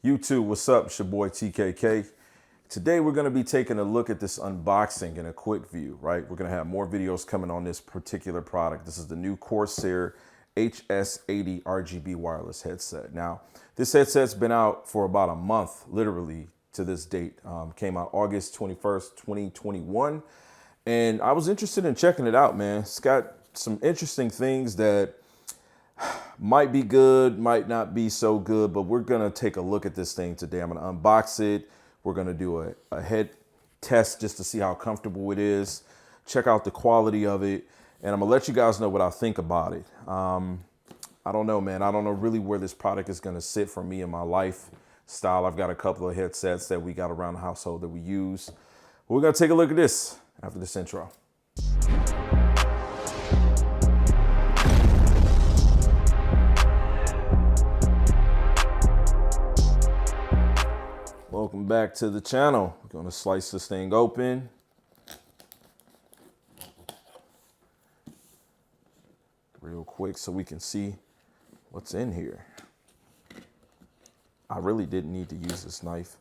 YouTube, what's up? It's your boy TKK. Today we're going to be taking a look at this unboxing in a quick view, right? We're going to have more videos coming on this particular product. This is the new Corsair HS80 RGB wireless headset. Now, this headset's been out for about a month, literally to this date. Came out August 21st, 2021. And I was interested in checking it out, man. It's got some interesting things that might be good, might not be so good, but we're gonna take a look at this thing today. I'm gonna unbox it. We're gonna do a head test just to see how comfortable it is, check out the quality of it, and I'm gonna let you guys know what I think about it. I don't know, man. I don't know really where this product is gonna sit for me in my lifestyle. I've got a couple of headsets that we got around the household that we use. But we're gonna take a look at this after this intro. Welcome back to the channel. We're gonna slice this thing open. Real quick so we can see what's in here. I really didn't need to use this knife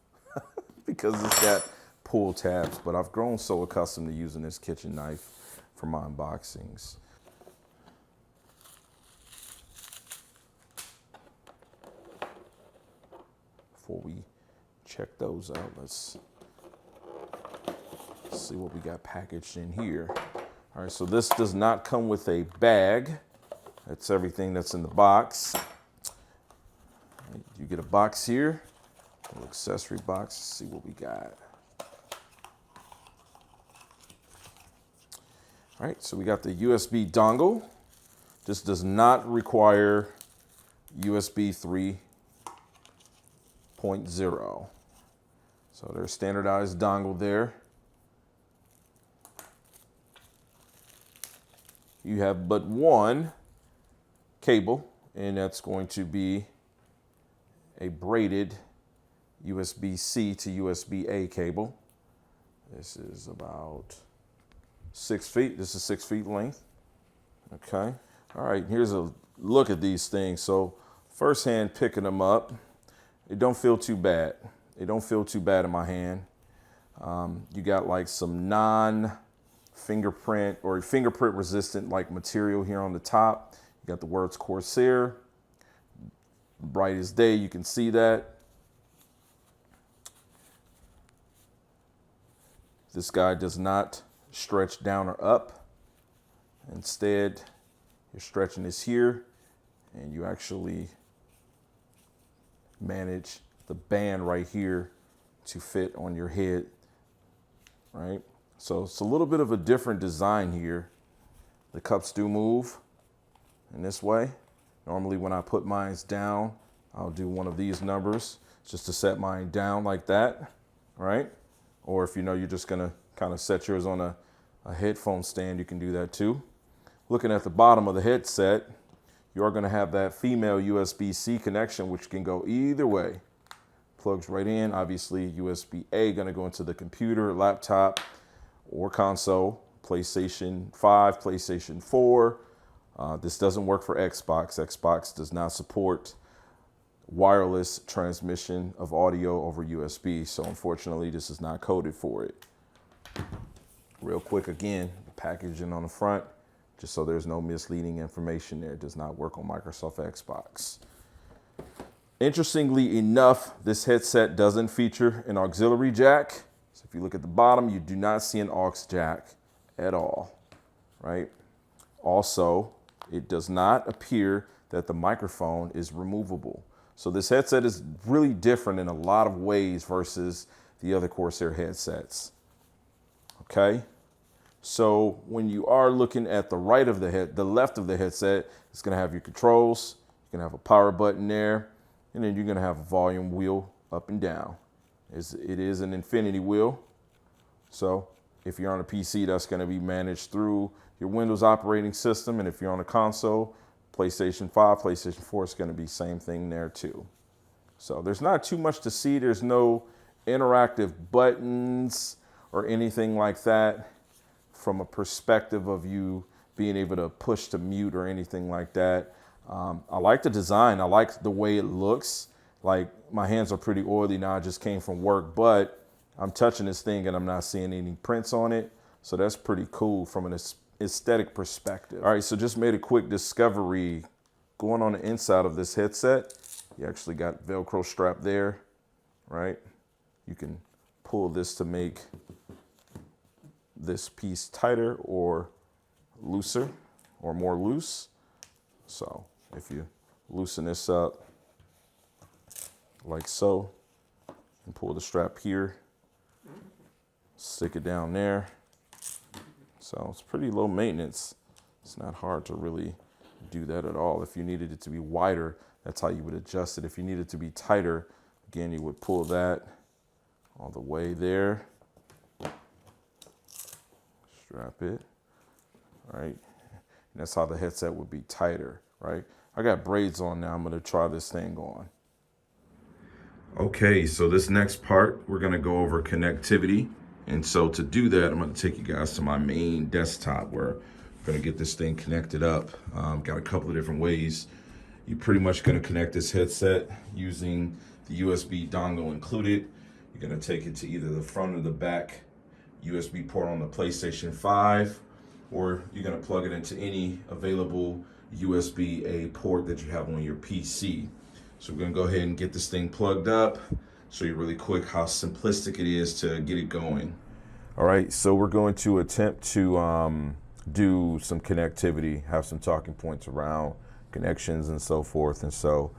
because it's got pull tabs, but I've grown so accustomed to using this kitchen knife for my unboxings. Before we check those out, let's see what we got packaged in here. All right, so this does not come with a bag. That's everything that's in the box. You get a box here, a little accessory box. Let's see what we got. All right, so we got the USB dongle. This does not require USB 3.0. So there's standardized dongle there. You have but one cable, and that's going to be a braided USB-C to USB-A cable. This is about 6 feet. This is 6 feet length. Okay. All right, here's a look at these things. So first hand picking them up, it don't feel too bad. It don't feel too bad in my hand. You got like some non-fingerprint or fingerprint resistant like material here on the top. You got the words Corsair. Bright as day, you can see that. This guy does not stretch down or up. Instead, you're stretching this here and you actually manage the band right here to fit on your head, right? So it's a little bit of a different design here. The cups do move in this way. Normally when I put mine down, I'll do one of these numbers just to set mine down like that, right? Or if you know you're just gonna kind of set yours on a headphone stand, you can do that too. Looking at the bottom of the headset, you are gonna have that female USB-C connection, which can go either way. Plugs right in. Obviously, USB-A gonna go into the computer, laptop, or console, PlayStation 5, PlayStation 4. This doesn't work for Xbox. Xbox does not support wireless transmission of audio over USB, so unfortunately, this is not coded for it. Real quick, again, the packaging on the front, just so there's no misleading information there. It does not work on Microsoft Xbox. Interestingly enough, this headset doesn't feature an auxiliary jack. So if you look at the bottom, you do not see an aux jack at all, right? Also, it does not appear that the microphone is removable. So this headset is really different in a lot of ways versus the other Corsair headsets, okay? So when you are looking at the right of the left of the headset, it's gonna have your controls, you're gonna have a power button there, and then you're gonna have a volume wheel up and down. It is an infinity wheel. So if you're on a PC, that's gonna be managed through your Windows operating system. And if you're on a console, PlayStation 5, PlayStation 4, it's gonna be same thing there too. So there's not too much to see. There's no interactive buttons or anything like that from a perspective of you being able to push to mute or anything like that. I like the design. I like the way it looks. like my hands are pretty oily now. I just came from work, but I'm touching this thing and I'm not seeing any prints on it. So that's pretty cool from an aesthetic perspective. All right, so just made a quick discovery. Going on the inside of this headset, you actually got Velcro strap there, right? You can pull this to make this piece tighter or looser or more loose. So if you loosen this up like so, and pull the strap here, stick it down there. So it's pretty low maintenance. It's not hard to really do that at all. If you needed it to be wider, that's how you would adjust it. If you needed it to be tighter, again, you would pull that all the way there. Strap it, right? And that's how the headset would be tighter, right? I got braids on now. I'm gonna try this thing on. Okay, so this next part, we're gonna go over connectivity. And so to do that, I'm gonna take you guys to my main desktop where I'm gonna get this thing connected up. Got a couple of different ways. You're pretty much gonna connect this headset using the USB dongle included. You're gonna take it to either the front or the back USB port on the PlayStation 5, or you're gonna plug it into any available USB-A port that you have on your PC. So we're gonna go ahead and get this thing plugged up, show you really quick how simplistic it is to get it going. All right, so we're going to attempt to do some connectivity, have some talking points around connections and so forth. And so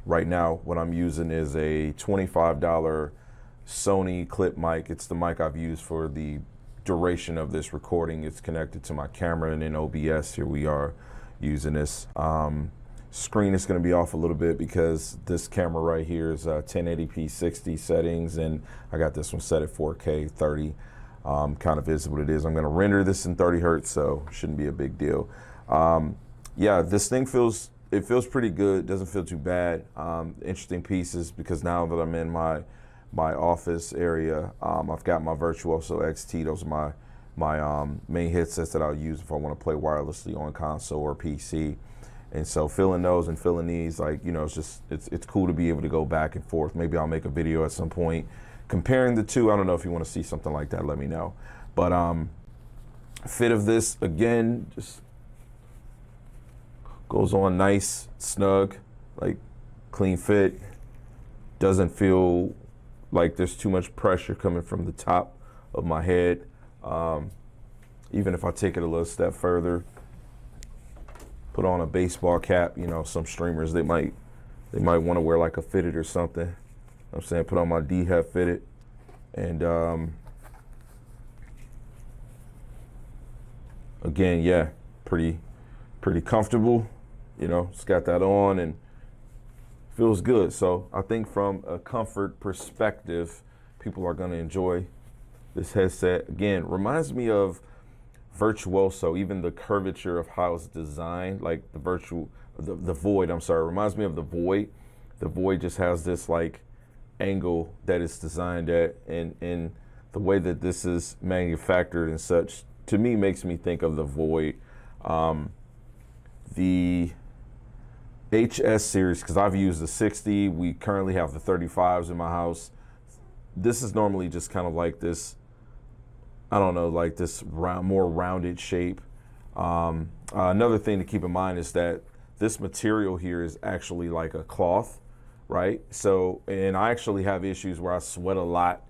right now, what I'm using is a $25 Sony clip mic. It's the mic I've used for the duration of this recording. It's connected to my camera and in OBS. Here we are using this. Screen is going to be off a little bit because this camera right here is 1080p 60 settings, and I got this one set at 4K 30. Kind of is what it is. I'm going to render this in 30 hertz, so shouldn't be a big deal. Yeah, this thing feels pretty good. Doesn't feel too bad. Interesting pieces because now that I'm in my office area, I've got my Virtuoso XT. Those are my main headsets that I'll use if I want to play wirelessly on console or PC. And so feeling those and feeling these, like, you know, it's cool to be able to go back and forth. Maybe I'll make a video at some point comparing the two. I don't know if you want to see something like that, let me know. But fit of this, again, just goes on nice, snug, like clean fit. Doesn't feel like there's too much pressure coming from the top of my head. Even if I take it a little step further, put on a baseball cap, you know, some streamers, they might want to wear like a fitted or something. You know what I'm saying, put on my D-hat fitted, and again, yeah, pretty comfortable, you know, it's got that on and feels good. So I think from a comfort perspective, people are going to enjoy this headset. Again, reminds me of Virtuoso, even the curvature of how it's designed, like the Void, I'm sorry, reminds me of the Void. The Void just has this like angle that it's designed at, and the way that this is manufactured and such, to me, makes me think of the Void. The HS series, because I've used the 60, we currently have the 35s in my house. This is normally just kind of like this, I don't know, like this more rounded shape. Another thing to keep in mind is that this material here is actually like a cloth, right? So, and I actually have issues where I sweat a lot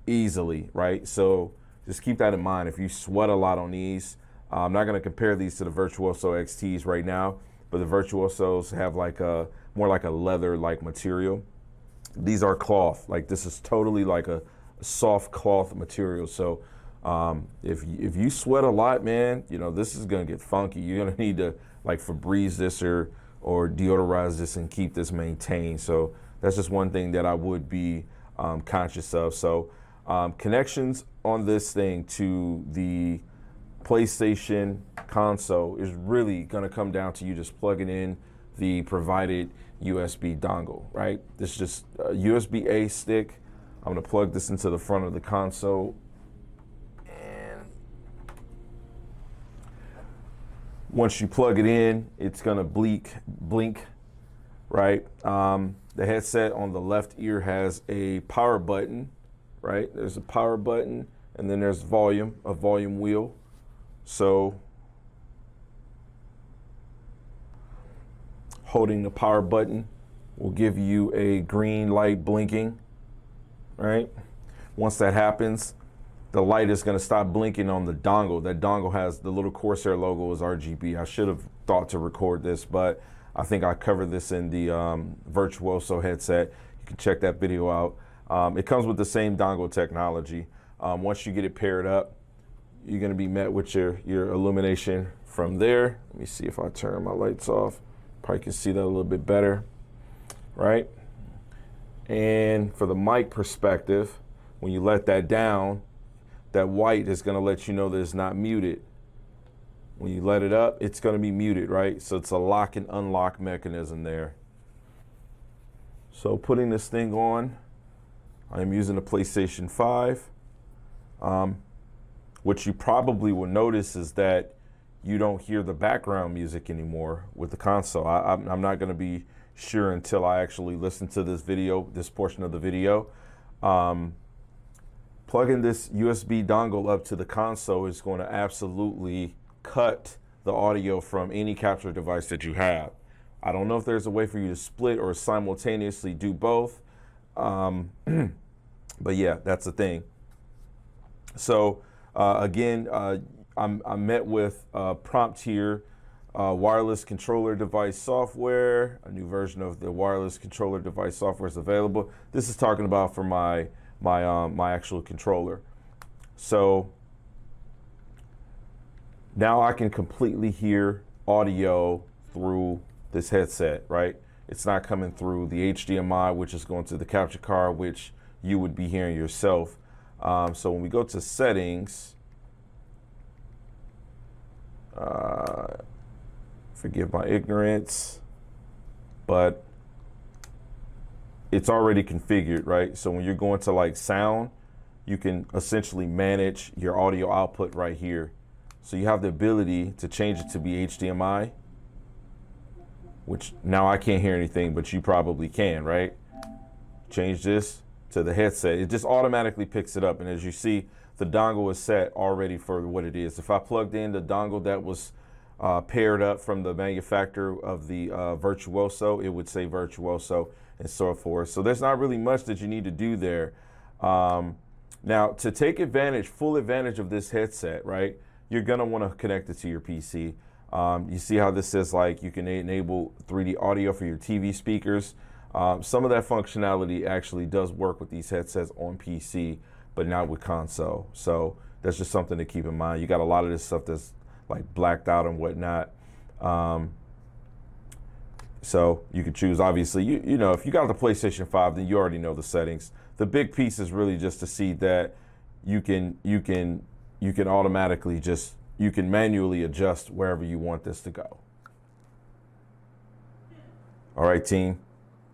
easily, right? So just keep that in mind. If you sweat a lot on these, I'm not gonna compare these to the Virtuoso XTs right now, but the Virtuosos have like a, more like a leather-like material. These are cloth, like this is totally like a soft cloth material. So if you sweat a lot, man, you know, this is gonna get funky. You're gonna need to like Febreze this or deodorize this and keep this maintained. So that's just one thing that I would be conscious of. So connections on this thing to the PlayStation console is really gonna come down to you just plugging in the provided USB dongle, right? This is just a USB-A stick. I'm gonna plug this into the front of the console. And once you plug it in, it's gonna blink, right? The headset on the left ear has a power button, right? There's a power button, and then there's volume, a volume wheel. So holding the power button will give you a green light blinking, right? Once that happens, the light is going to stop blinking on the dongle. That dongle has the little Corsair logo is RGB. I should have thought to record this, but I think I covered this in the Virtuoso headset. You can check that video out. It comes with the same dongle technology. Once you get it paired up, you're going to be met with your illumination from there. Let me see if I turn my lights off. Probably can see that a little bit better, right? And for the mic perspective, when you let that down, that white is going to let you know that it's not muted. When you let it up, it's going to be muted, right? So it's a lock and unlock mechanism there. So putting this thing on, I'm using a PlayStation 5. What you probably will notice is that you don't hear the background music anymore with the console. I'm not going to be sure until I actually listen to this video, this portion of the video. Plugging this USB dongle up to the console is going to absolutely cut the audio from any capture device that you have. I don't know if there's a way for you to split or simultaneously do both. But yeah, that's the thing. So again, I'm met with a prompt here, wireless controller device software. A new version of the wireless controller device software is available. This is talking about for my actual controller. So now I can completely hear audio through this headset, right? It's not coming through the HDMI, which is going to the capture card, which you would be hearing yourself. So when we go to settings, forgive my ignorance, but it's already configured, right? So when you're going to like sound, you can essentially manage your audio output right here. So you have the ability to change it to be HDMI, which now I can't hear anything, but you probably can, right? Change this to the headset. It just automatically picks it up. And as you see, the dongle is set already for what it is. If I plugged in the dongle that was paired up from the manufacturer of the Virtuoso, it would say Virtuoso and so forth. So there's not really much that you need to do there. Now, to take advantage, full advantage of this headset, right, you're going to want to connect it to your PC. You see how this says like you can enable 3D audio for your TV speakers. Some of that functionality actually does work with these headsets on PC, but not with console. So that's just something to keep in mind. You got a lot of this stuff that's like blacked out and whatnot. So you could choose, obviously, you know, if you got the PlayStation 5, then you already know the settings. The big piece is really just to see that you can automatically you can manually adjust wherever you want this to go. All right, team.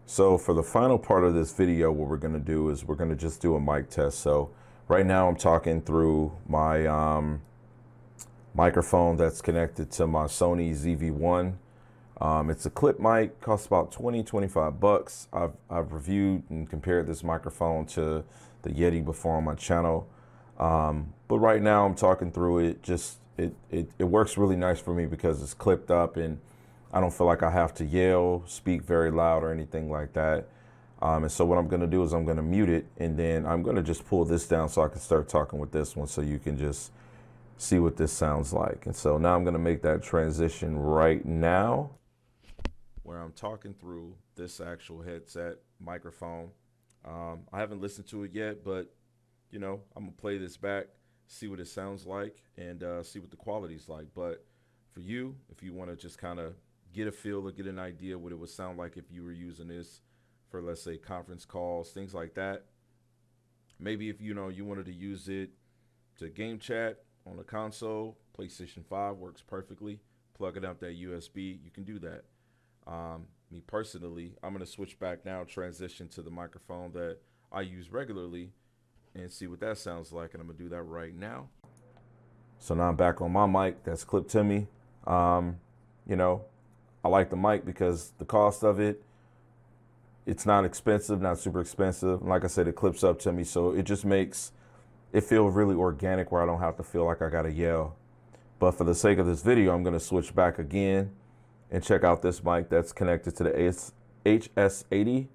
So for the final part of this video, what we're going to do is we're going to just do a mic test. So right now I'm talking through my microphone that's connected to my Sony ZV-1. It's a clip mic, costs about 20-25 bucks. I've reviewed and compared this microphone to the Yeti before on my channel. But right now I'm talking through it. It works really nice for me because it's clipped up and I don't feel like I have to yell, speak very loud or anything like that. And so what I'm going to do is I'm going to mute it, and then I'm going to just pull this down so I can start talking with this one so you can just see what this sounds like. And so now I'm going to make that transition right now where I'm talking through this actual headset microphone. I haven't listened to it yet, but you know, I'm going to play this back, see what it sounds like, and see what the quality's like. But for you, if you want to just kind of get a feel or get an idea what it would sound like if you were using this for, let's say, conference calls, things like that. Maybe if you wanted to use it to game chat on a console, PlayStation 5 works perfectly. Plugging up that USB, you can do that. Me personally, I'm going to switch back now, transition to the microphone that I use regularly and see what that sounds like. And I'm going to do that right now. So now I'm back on my mic that's clipped to me. You know, I like the mic because the cost of it, It's not expensive, not super expensive. And like I said, it clips up to me, so it just makes it feel really organic where I don't have to feel like I gotta yell. But for the sake of this video, I'm gonna switch back again and check out this mic that's connected to the HS80.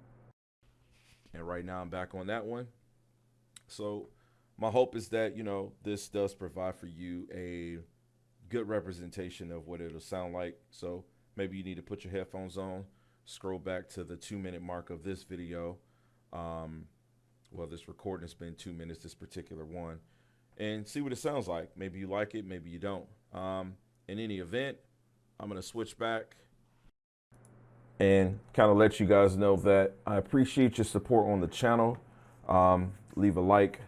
And right now I'm back on that one. So my hope is that, you know, this does provide for you a good representation of what it'll sound like. So maybe you need to put your headphones on, scroll back to the 2-minute mark of this video. Well, this recording has been 2 minutes, this particular one, and see what it sounds like. Maybe you like it, maybe you don't. In any event, I'm gonna switch back and kind of let you guys know that I appreciate your support on the channel. Leave a like,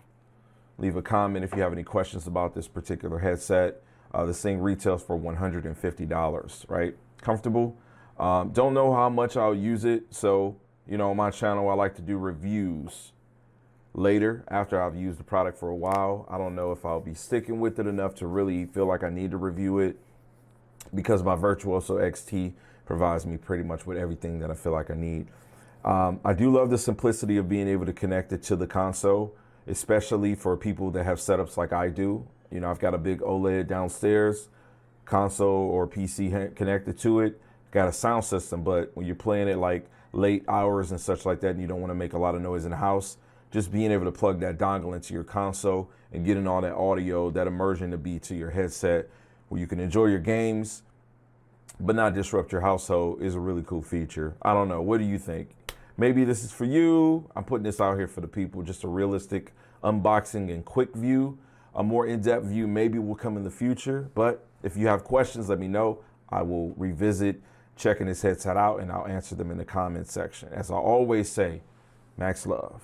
leave a comment if you have any questions about this particular headset. This thing retails for $150, right? Comfortable. Don't know how much I'll use it. So, you know, on my channel, I like to do reviews later after I've used the product for a while. I don't know if I'll be sticking with it enough to really feel like I need to review it, because my Virtuoso XT provides me pretty much with everything that I feel like I need. I do love the simplicity of being able to connect it to the console, especially for people that have setups like I do. You know, I've got a big OLED downstairs, console or PC connected to it, got a sound system, but when you're playing it like late hours and such like that, and you don't want to make a lot of noise in the house, just being able to plug that dongle into your console and getting all that audio, that immersion to be to your headset, where you can enjoy your games, but not disrupt your household, is a really cool feature. I don't know. What do you think? Maybe this is for you. I'm putting this out here for the people, just a realistic unboxing and quick view. A more in-depth view maybe will come in the future, but if you have questions, let me know. I will revisit checking this headset out, and I'll answer them in the comment section. As I always say, Max love.